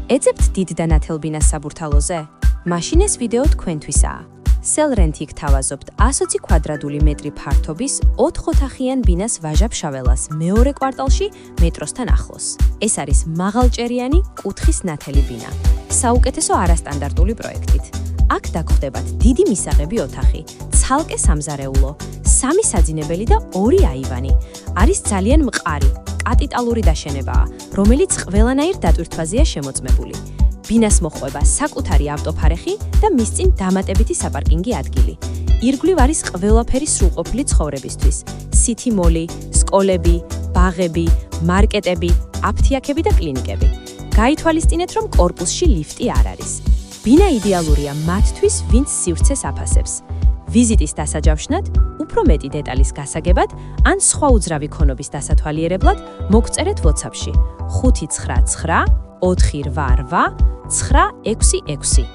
ეძებთ დიდ და ნათელ ბინას საბურთალოზე? მაშინ ეს ვიდეო თქვენთვისაა. სელრენტი გთავაზობთ 120 კვადრატული მეტრი ფართობის 4 ოთახიან ბინას ვაჟა-ფშაველას მეორე კვარტალში მეტროსთან ახლოს. ეს არის მაღალჭერიანი კუთხის ნათელი ბინა. საუკეთესო არასტანდარტული პროექტით. აქ დაგხვდებათ დიდი მისაღები ოთახი, ცალკე სამზარეულო, 3 საძინებელი და 2 აივანი. არის ძალიან მყარი, კაპიტალური დაშენებაა, რომელიც ყველანაირ დატვირთვაზეა შემოწმებული. ბინას მოხვება საკუთარი ავტოფარეხი და მის წინ დამატებითი საპარკინგი ადგილი. ირგვლივ არის ყველაფერი სრულყოფილი ცხოვრებისთვის: სითი მოლი, სკოლები, ბაღები, მარკეტები, აფთიაქები და კლინიკები. გაითვალისწინეთ, რომ კორპუსში ლიფტი არ არის. ბინა იდეალურია მათთვის, ვინც სივრცეს აფასებს. ვიზიტის დასაჯავშნად, უფრო მეტი დეტალის გასაგებად ან სხვა უძრავი ქონობის დასათვალიერებლად მოგწერეთ WhatsApp-ში 599 488 966.